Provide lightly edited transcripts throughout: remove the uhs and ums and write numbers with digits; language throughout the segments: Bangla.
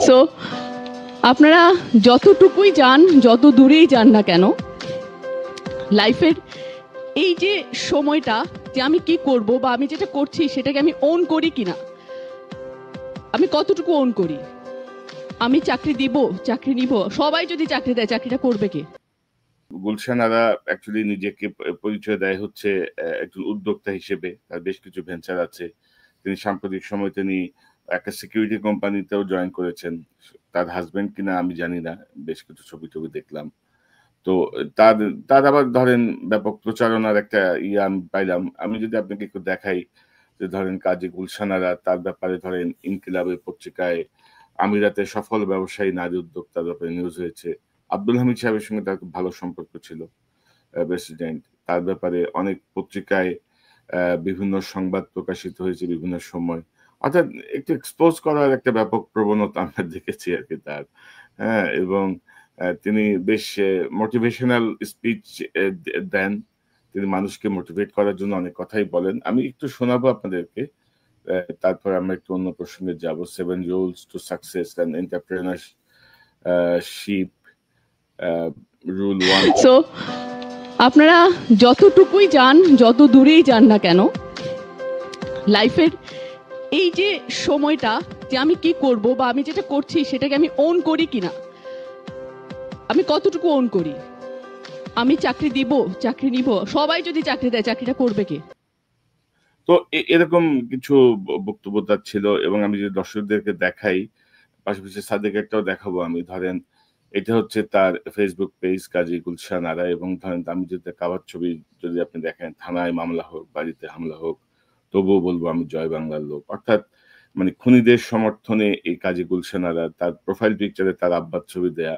সো আপনারা যতটুকুই যান, যত দূরেই যান না কেন, লাইফের এই যে সময়টা, যে আমি কি করব বা আমি যেটা করছি সেটাকে আমি ওন করি কিনা, আমি কতটুকু ওন করি, আমি চাকরি দিব, চাকরি নিব, সবাই যদি চাকরি দেয় চাকরিটা করবে কে? গুলশান আরা অ্যাকচুয়ালি নিজেকে পরিচয় দেয় হচ্ছে একজন উদ্যোক্তা হিসেবে। তার বেশ কিছু ভেঞ্চার আছে। তিনি সাম্প্রতিক সময় তিনি একটা সিকিউরিটি কোম্পানিতেও জয়েন করেছেন। তার হাজবেন্ড কিনা আমি জানি না, বেশ কিছু ছবি টবি দেখলাম। তো তার তার আবার ধরেন ব্যাপক প্রচারণার একটা ইয়ে আমি পাইলাম। আমি যদি আপনাকে একটু দেখাই, যে ধরেন কাজী গুলশান আরা, তার ব্যাপারে ধরেন ইনকিলাবের পত্রিকায় আমিরাতের সফল ব্যবসায়ী নারী উদ্যোক্তার ব্যাপারে নিউজ হয়েছে। আব্দুল হামিদ সাহেবের সঙ্গে তার খুব ভালো সম্পর্ক ছিল, প্রেসিডেন্ট। তার ব্যাপারে অনেক পত্রিকায় বিভিন্ন সংবাদ প্রকাশিত হয়েছে বিভিন্ন সময়। অর্থাৎ একটু এক্সপোজ করার একটা ব্যাপক প্রবণতা আমরা দেখেছি আরকি তার। হ্যাঁ? এবং তিনি বেশ মোটিভেশনাল স্পিচ দেন। তিনি মানুষকে মোটিভেট করার জন্য অনেক কথাই বলেন। আমি একটু শোনাবো আপনাদেরকে। তারপরে আমরা একটু অন্য প্রসঙ্গে যাবো। 7 rules to success and entrepreneurship, rule 1। So আপনারা যতটুকুই যান, যত দূরেই যান না কেন, লাইফের এই যে সময়টা, যে আমি কি করব বা আমি যেটা করছি সেটাকে আমি ওন করি কিনা, আমি কতটুকু ওন করি, আমি চাকরি দিব, চাকরি নিব, সবাই যদি চাকরি দেয় চাকরিটা করবে কে? তো এরকম কিছু বক্তব্য তার ছিল, এবং আমি যদি দর্শকদেরকে দেখাই, পাশাপাশি সাদেকেরটাও দেখাবো আমি। ধরেন এটা হচ্ছে তার ফেসবুক পেজ কাজী গুলশান আরা, এবং ধরেন আমি যদি তার কাভার ছবি যদি আপনি দেখেন, থানায় মামলা হোক, বাড়িতে হামলা হোক, তবুও বলবো আমি জয় বাংলার লোক। অর্থাৎ মানে খুনিদের সমর্থনে এই কাজী গুলশান আরা, তার প্রোফাইল পিকচারে তার আব্বার ছবি দেয়া,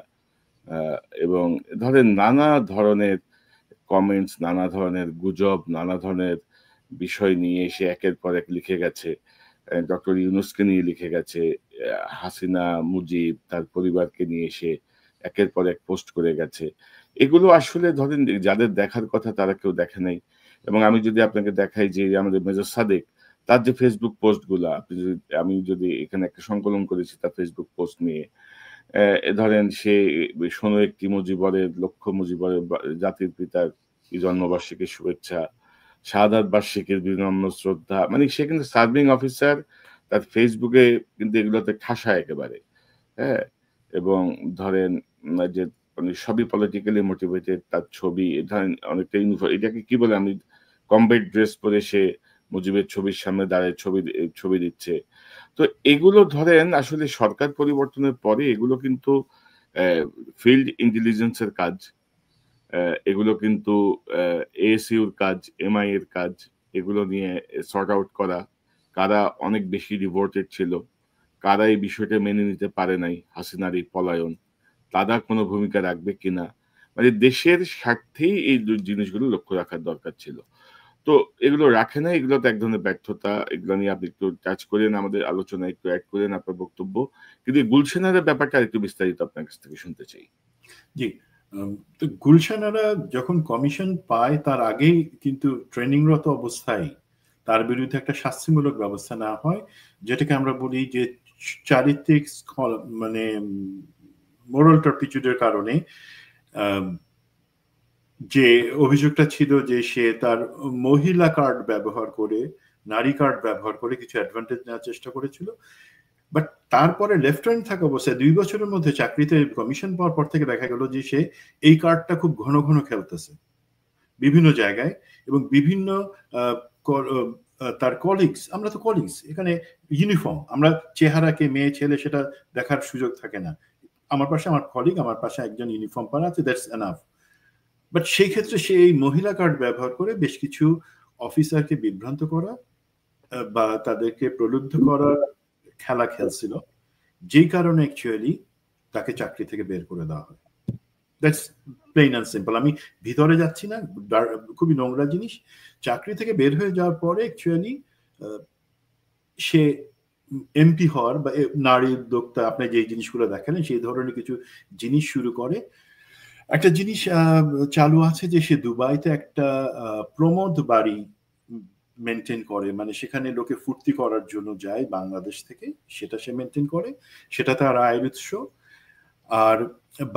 এবং ধরেন নানা ধরনের কমেন্টস, নানা ধরনের গুজব, নানা ধরনের বিষয় নিয়ে এসে একের পর এক লিখে গেছে। ডক্টর ইউনূসকে নিয়ে লিখে গেছে, হাসিনা, মুজিব, তার পরিবারকে নিয়ে এসে একের পর এক পোস্ট করে গেছে। এগুলো আসলে ধরেন যাদের দেখার কথা তারা কেউ দেখে নাই। এবং আমি যদি আপনাকে দেখাই যে আমাদের মেজর সাদেক, তার যে ফেসবুক পোস্ট গুলা, আমি যদি এখানে একটা সংকলন করেছি তার ফেসবুক পোস্ট নিয়ে, ধরেন সে ১৬ মুজিবরের, লক্ষ মুজিবরের জাতির পিতার জন্মবার্ষিকীর শুভেচ্ছা, শাহাদাত বার্ষিকীর বিনম্র শ্রদ্ধা। মানে সে কিন্তু সার্ভিং অফিসার, তার ফেসবুকে কিন্তু এগুলোতে ঠাসা একেবারে। হ্যাঁ? এবং ধরেন যে মানে সবই পলিটিক্যালি মোটিভেটেড, তার ছবি ধরেন অনেকটা এটাকে কি বলে, আমি কমব্যাট ড্রেস পরে সে মুজিবের ছবির সামনে দাঁড়ায় ছবি দিচ্ছে। তো এগুলো ধরেন আসলে সরকার পরিবর্তনের পরে এগুলো কিন্তু ফিল্ড ইন্টেলিজেন্স এর কাজ। এগুলো কিন্তু এএসইউর কাজ, এমআই এর কাজ। এগুলো নিয়ে সর্ট আউট করা। কারা অনেক বেশি ডিভোটেড ছিল, কারা এই বিষয়টা মেনে নিতে পারে নাই, হাসিনার এই পলায়ন, তারা কোনো ভূমিকা রাখবে কিনা। মানে দেশের স্বার্থেই এই জিনিসগুলো লক্ষ্য রাখার দরকার ছিল। তো এগুলো রাখে নাই, এগুলো তো এক ধরনের ব্যর্থতা। এগুলো নিয়ে আপনি একটু টাচ করেন, আমাদের আলোচনায় একটু এড করেন আপনার বক্তব্য। কিন্তু এই গুলশানের ব্যাপারটা আরেকটু বিস্তারিত আপনার কাছ থেকে শুনতে চাই। জি, তো গুলশানারা যখন কমিশন পায় তার আগেই কিন্তু ট্রেনিংরত অবস্থায় তার বিরুদ্ধে একটা শাস্তিমূলক ব্যবস্থা নেওয়া হয়, যেটাকে আমরা বলি যে চারিত্রিক মানে মোরাল টার্পিটিউডের কারণে যে অভিযোগটা ছিল যে সে তার মহিলা কার্ড ব্যবহার করে, নারী কার্ড ব্যবহার করে কিছু অ্যাডভান্টেজ নেওয়ার চেষ্টা করেছিল। বাট তারপরে লেফটেন্যান্ট থাকা অবস্থায় 2 বছরের মধ্যে চাকরিতে কমিশন পাওয়ার পর থেকে দেখা গেল যে সে এই কার্ডটা খুব ঘন ঘন খেলতেছে বিভিন্ন জায়গায়, এবং বিভিন্ন তার কলিগস, আমরা তো কলিগস এখানে, ইউনিফর্ম, আমরা চেহারাকে মেয়ে ছেলে সেটা দেখার সুযোগ থাকে না। আমার পাশে আমার কলিগ, আমার পাশে একজন ইউনিফর্ম পরা আছে, দ্যাটস এনাফ। বাট সেই ক্ষেত্রে সে এই মহিলা কার্ড ব্যবহার করে বেশ কিছু অফিসারকে বিভ্রান্ত করা বা তাদেরকে প্রলুব্ধ করার খেলা খেলছিল, যেই কারণে অ্যাকচুয়ালি তাকে চাকরি থেকে বের করে দেওয়া হয়। That's plain and simple. আমি ভিতরে যাচ্ছি না, খুবই নোংরা জিনিস। চাকরি থেকে বের হয়ে যাওয়ার পরে অ্যাকচুয়ালি সে এমপি হওয়ার বা নারী উদ্যোক্তা, আপনি যে জিনিসগুলো দেখালেন সেই ধরনের কিছু জিনিস শুরু করে। একটা জিনিস চালু আছে যে সে দুবাইতে একটা প্রমোদ বাড়ি মেনটেন করে, মানে সেখানে লোকে ফুর্তি করার জন্য যায় বাংলাদেশ থেকে, সেটা সে মেনটেন করে, সেটা তার আয়ের উৎস। আর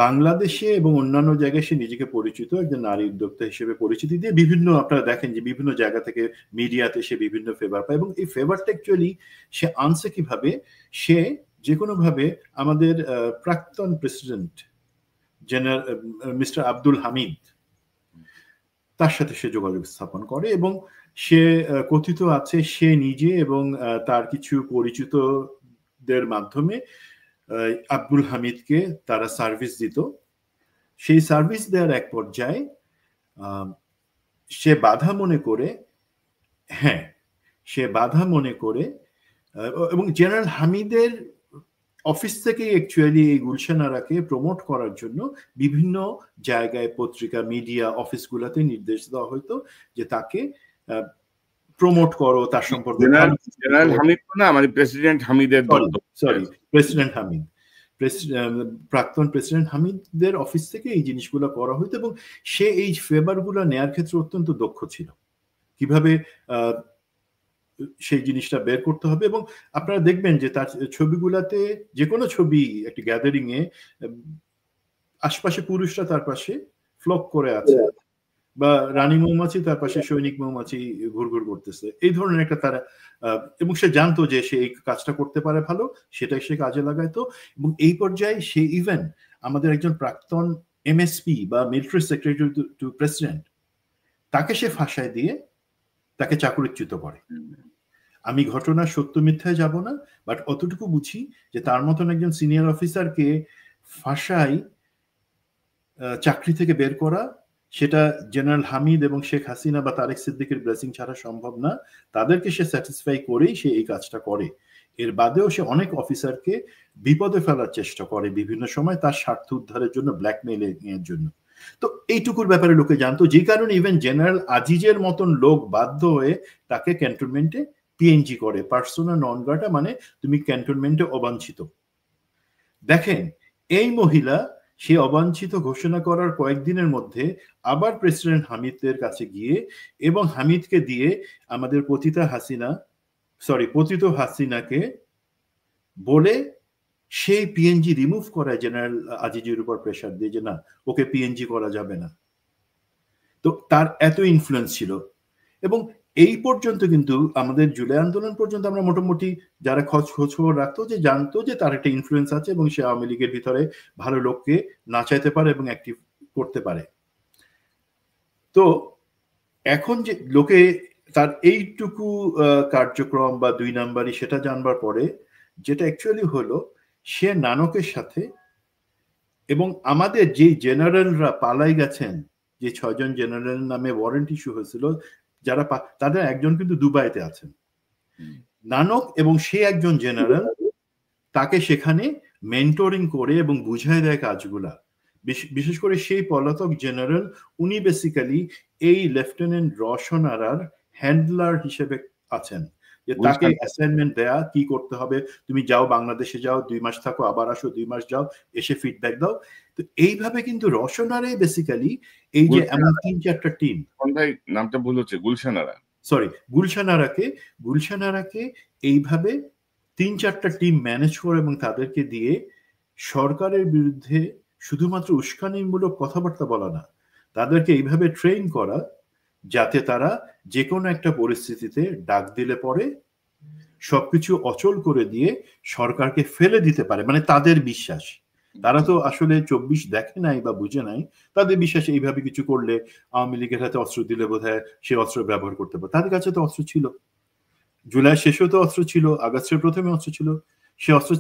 বাংলাদেশে এবং অন্যান্য জায়গায় সে নিজেকে পরিচিত একজন নারী উদ্যোক্তা হিসেবে পরিচিতি দিয়ে বিভিন্ন, আপনারা দেখেন যে বিভিন্ন জায়গা থেকে মিডিয়াতে সে বিভিন্ন ফেভার পায়, এবং এই ফেভারটা অ্যাকচুয়ালি সে আনছে কিভাবে, সে যে কোনো ভাবে আমাদের প্রাক্তন president general mister Abdul Hamid, তার সাথে সে যোগাযোগ স্থাপন করে, এবং সে কথিত আছে সে নিজে এবং তার কিছু পরিচিতদের মাধ্যমে আব্দুল হামিদকে তারা সার্ভিস দিত। সেই সার্ভিস দেওয়ার এক পর্যায়ে সে বাধা মনে করে, হ্যাঁ সে বাধা মনে করে, এবং জেনারেল হামিদের অফিস থেকে অ্যাকচুয়ালি এই গুলশান আরাকে প্রমোট করার জন্য বিভিন্ন জায়গায় পত্রিকা, মিডিয়া, অফিসগুলোতে নির্দেশ দেওয়া হতো যে তাকে প্রমোট করো, তার সম্পর্কে। জেনারেল হামিদ না, মানে প্রেসিডেন্ট হামিদের, সরি প্রেসিডেন্ট হামিদ, প্রাক্তন প্রেসিডেন্ট হামিদের অফিস থেকে এই জিনিসগুলো করা হতো, এবং সে এই ফেভারগুলো নেয়ার ক্ষেত্রে অত্যন্ত দক্ষ ছিল, কিভাবে সেই জিনিসটা বের করতে হবে। এবং আপনারা দেখবেন যে তার ছবিগুলাতে, যে কোনো ছবি একটি গ্যাদারিং এ আশপাশে পুরুষরা তার পাশে ফ্লক করে আছে, বা রানী মৌমাছি তার পাশে সৈনিক মৌমাছি ঘুরঘুর করতেছে, এই ধরনের একটা তারা, এবং সে জানতো যে সে এই কাজটা করতে পারে ভালো, সেটাই সে কাজে লাগাইতো। এবং এই পর্যায়ে সে ইভেন আমাদের একজন প্রাক্তন এমএসপি বা মিলিটারি সেক্রেটারি টু প্রেসিডেন্ট, তাকে সে ফাঁসায় দিয়ে তাকে চাকরিচ্যুত করে। আমি ঘটনা সত্য মিথ্যায় যাব না, বাট অতটুকু বুঝি যে তার মতন একজন সিনিয়র অফিসারকে ফাঁসাই চাকরি থেকে বের করা, সেটা জেনারেল হামিদ এবং শেখ হাসিনা বা তারেক সিদ্দিকের ব্লেসিং ছাড়া সম্ভব না। তাদেরকে সে স্যাটিসফাই করেই সে এই কাজটা করে। এর বাদেও সে অনেক অফিসারকে বিপদে ফেলার চেষ্টা করে বিভিন্ন সময়, তার স্বার্থ উদ্ধারের জন্য, ব্ল্যাকমেইলিং এর জন্য। তো এইটুকুর ব্যাপারে লোকে জানতো, যে কারণে ইভেন জেনারেল আজিজের মতন লোক বাধ্য হয়ে তাকে ক্যান্টনমেন্টে পিএনজি করে, পার্সোনা নন গ্রাটা, মানে তুমি ক্যান্টনমেন্টে অবাঞ্ছিত। দেখেন এই মহিলা সে অবাঞ্ছিত ঘোষণা করার কয়েকদিনের মধ্যে আবার প্রেসিডেন্ট হামিদের কাছে গিয়ে, এবং হামিদকে দিয়ে আমাদের পতিত হাসিনাকে বলে সেই পিএনজি রিমুভ করায় জেনারেল আজিজের উপর প্রেশার দিয়ে, যে না, ওকে পিএনজি করা যাবে না। তো তার এত ইনফ্লুয়েন্স ছিল। এবং এই পর্যন্ত কিন্তু আমাদের জুলাই আন্দোলন পর্যন্ত আমরা মোটামুটি যারা খোঁজ খবর রাখতো, যে জানতো যে তার একটা ইনফ্লুয়েন্স আছে, এবং সে আওয়ামী লীগের ভিতরে ভালো লোককে নাচাইতে পারে এবং অ্যাক্টিভ করতে পারে। তো এখন যে লোকে তার এইটুকু কার্যক্রম বা 2 নাম্বারই, সেটা জানবার পরে যেটা অ্যাকচুয়ালি হলো, সে নানকের সাথে, এবং আমাদের যে জেনারেলরা পালাই গেছেন, যে 6 জন জেনারেলের নামে ওয়ারেন্ট ইস্যু হয়েছিল, যারা তাদের একজন কিন্তু দুবাইতে আছেন, নানক এবং সে একজন জেনারেল তাকে সেখানে মেন্টরিং করে এবং বুঝায় দেয় কাজগুলা। বিশেষ করে সেই পলাতক জেনারেল, উনি বেসিক্যালি এই লেফটেন্যান্ট রওশন আরার হ্যান্ডলার হিসেবে আছেন, যে তাকে অ্যাসাইনমেন্ট দেয়া, কি করতে হবে, তুমি যাও বাংলাদেশে যাও, 2 মাস থাকো, আবার আসো, 2 মাস যাও, এসে ফিডব্যাক দাও। তো এইভাবে কিন্তু রওশন আরাই বেসিক্যালি এই যে এমন 3-4টা টিম, ভাই নামটা ভুল হচ্ছে, গুলশান আরা, সরি গুলশান আরাকে এইভাবে 3-4টা টিম ম্যানেজ করে, এবং তাদেরকে দিয়ে সরকারের বিরুদ্ধে শুধুমাত্র উস্কানিমূলক কথাবার্তা বলা না, তাদেরকে এইভাবে ট্রেন করা যাতে তারা যে কোনো একটা পরিস্থিতিতে ডাক দিলে পরে সবকিছু অচল করে দিয়ে সরকারকে ফেলে দিতে পারে। মানে তাদের বিশ্বাস, তারা তো আসলে 24 দেখে নাই বা বুঝে নাই, তাদের বিশ্বাস এইভাবে কিছু করলে আওয়ামী লীগের হাতে অস্ত্র দিলে বোধহয় সে অস্ত্র ব্যবহার করতে পারে। তাদের কাছে তো অস্ত্র ছিল, জুলাই শেষেও তো অস্ত্র ছিল, আগস্টের প্রথমে অস্ত্র ছিল, সে অস্ত্র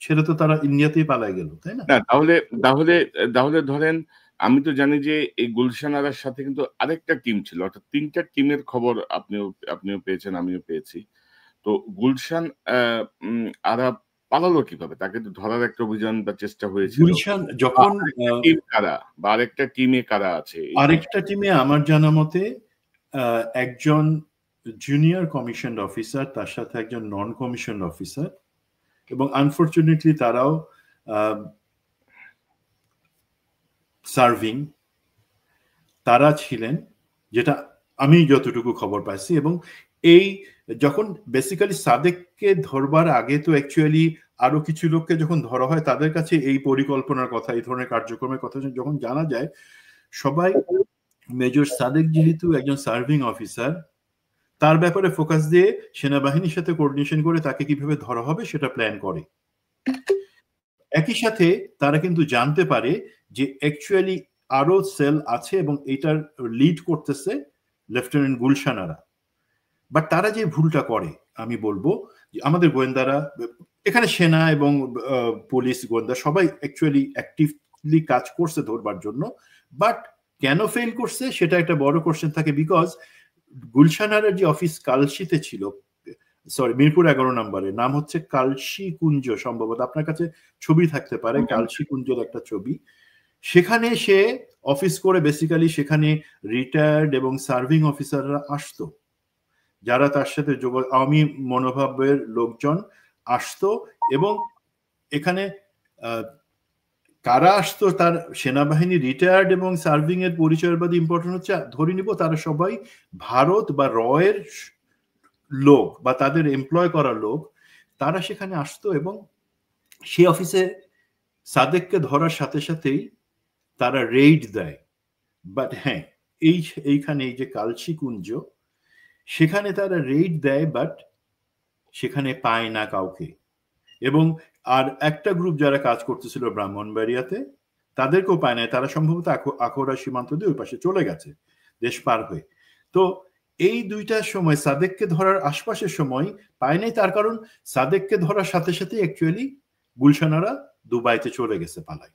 ছেড়ে তো তারা ইন্ডিয়াতেই পালায় গেল, তাই না? তাহলে তাহলে তাহলে ধরেন, আমি তো জানি যে এই গুলশান আরার সাথে কিন্তু আরেকটা টিম ছিল, অর্থাৎ 3টা টিমের খবর আপনিও পেয়েছেন, আমিও পেয়েছি। তো গুলশান আরা পালালো কিভাবে? তাকে তো ধরার একটা অভিযান বা চেষ্টা হয়েছিল। গুলশান যখন টিম কারা বা আরেকটা টিমে কারা আছে? আরেকটা টিমে আমার জানা মতে একজন জুনিয়র কমিশন অফিসার, তার সাথে একজন নন কমিশন অফিসার, এবং আনফরচুনেটলি তারাও সার্ভিং তারা ছিলেন, যেটা আমি যতটুকু খবর পাইছি। এবং এই যখন বেসিক্যালি সাদেককে ধরবার আগে তো অ্যাকচুয়ালি আরো কিছু লোককে যখন ধরা হয় তাদের কাছে এই পরিকল্পনার কথা, এই ধরনের কার্যক্রমের কথা যখন জানা যায়, সবাই মেজর সাদেক যেহেতু একজন সার্ভিং অফিসার, তার ব্যাপারে ফোকাস দিয়ে সেনাবাহিনীর সাথে কোঅর্ডিনেশন করে তাকে কিভাবে ধরা হবে সেটা প্ল্যান করে। একই সাথে তারা কিন্তু জানতে পারে যে অ্যাকচুয়ালি আরো সেল আছে এবং এটার লিড করতেছে লেফটেন্যান্ট গুলশানারা। বাট তারা যে ভুলটা করে, আমি বলবো যে আমাদের গোয়েন্দারা, এখানে সেনা এবং পুলিশ গোয়েন্দা সবাই অ্যাকচুয়ালি অ্যাক্টিভলি কাজ করছে ধরবার জন্য, বাট কেন ফেল করছে সেটা একটা বড় কোশ্চেন থাকে। বিকজ গুলশানারের যে অফিস কালশিতে ছিল, সরি মিরপুর 11 নম্বরে, নাম হচ্ছে কালশি কুঞ্জ, সম্ভবত আপনার কাছে ছবি থাকতে পারে কালশি কুঞ্জের একটা ছবি। সেখানে সে অফিস করে বেসিক্যালি সেখানে রিটায়ার্ড এবং সার্ভিং অফিসাররা আসতো, যারা তার সাথে আওয়ামী মনোভাবের লোকজন আসতো। এবং এখানে কারা আসতো, তার সেনাবাহিনী রিটায়ার্ড এবং সার্ভিং এর পরিচয়ের বাদে ইম্পর্টেন্ট হচ্ছে ধরে নিব তারা সবাই ভারত বা রয়ের লোক বা তাদের এমপ্লয় করা লোক। তারা সেখানে আসতো এবং সে অফিসে সাদেককে ধরার সাথে সাথেই তারা রেইড দেয়। বাট হ্যাঁ, এইখানে এই যে কালশি কুঞ্জ, সেখানে তারা রেইড দেয়, বাট সেখানে পায় না কাউকে। এবং আর একটা গ্রুপ যারা কাজ করতেছিল ব্রাহ্মণবাড়িয়াতে, তাদেরকেও পায় না। তারা সম্ভবত আখড়া সীমান্ত দিয়ে ওই পাশে চলে গেছে দেশ পার হয়ে। তো এই দুইটার সময় সাদেককে ধরার আশপাশের সময় পায় নাই, তার কারণ সাদেককে ধরার সাথে সাথে অ্যাকচুয়ালি গুলশানারা দুবাইতে চলে গেছে পালায়,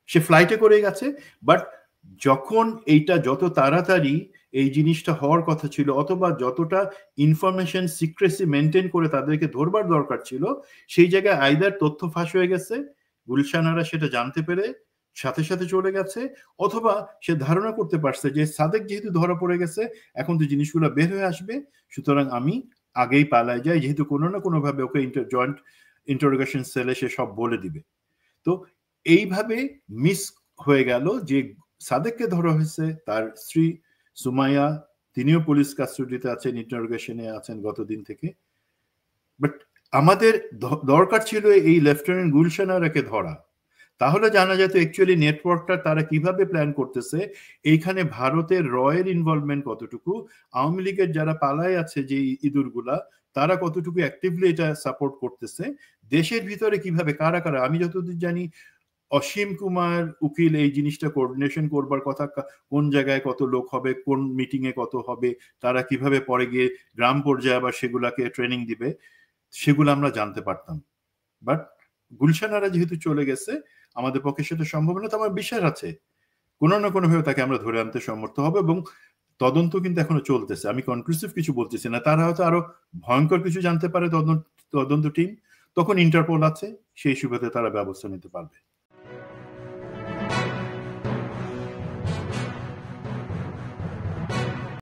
সে ফ্লাইটে করে গেছে। বাট যখন এইটা যত তাড়াতাড়ি এই জিনিসটা হওয়ার কথা ছিল, অথবা যতটা ইনফরমেশন সিক্রেসি মেনটেন করে তাদেরকে ধরবার দরকার ছিল, সেই জায়গায় আইদার তথ্য ফাঁস হয়ে গেছে, গুলশানারা সেটা জানতে পেরে সাথে সাথে চলে গেছে, অথবা সে ধারণা করতে পারছে যে সাদেক যেহেতু ধরা পড়ে গেছে, এখন তো জিনিসগুলো বের হয়ে আসবে, সুতরাং আমি আগেই পালায় যাই, যেহেতু কোনো না কোনো ভাবে ওকে জয়েন্ট ইন্টারোগেশন সেলে সে সব বলে দিবে। তো এইভাবে মিস হয়ে গেল যে সাদেককে ধরা হয়েছে, তার স্ত্রী সুমাইয়া তিনিও পুলিশ কাস্টডিতে আছেন, ইন্টারোগেশনে আছেন গতদিন থেকে। বাট আমাদের দরকার ছিল এই লেফটেন্যান্ট গুলশানারাকে ধরা, তাহলে জানা যেত অ্যাকচুয়ালি নেটওয়ার্কটা তারা কিভাবে প্ল্যান করতেছে, এইখানে ভারতের রয়ের ইনভলভমেন্ট কতটুকু, আওয়ামী লীগের যারা পালায় আছে যে ইঁদুরগুলা তারা কতটুকু অ্যাক্টিভলি এটা সাপোর্ট করতেছে, দেশের ভিতরে কিভাবে কারা কারা। আমি যতদূর জানি অসীম কুমার উকিল এই জিনিসটা কোঅর্ডিনেশন করবার কথা, কোন জায়গায় কত লোক হবে, কোন মিটিং এ কত হবে, তারা কিভাবে পরে গিয়ে গ্রাম পর্যায়ে আবার সেগুলাকে ট্রেনিং দিবে, সেগুলো আমরা জানতে পারতাম। বাট গুলশানারা যেহেতু চলে গেছে, আমাদের পক্ষে সেটা সম্ভব না। তো আমার বিশ্বাস আছে কোনো না কোনো ভাবে তাকে আমরা ধরে আনতে সমর্থ হবে, এবং তদন্ত কিন্তু এখনো চলতেছে। আমি কনক্লুসিভ কিছু বলতেছি না, তারা হয়তো আরো ভয়ঙ্কর কিছু জানতে পারে তদন্ত টিম, তখন ইন্টারপোল আছে, সেই সুবাদে তারা ব্যবস্থা নিতে পারবে।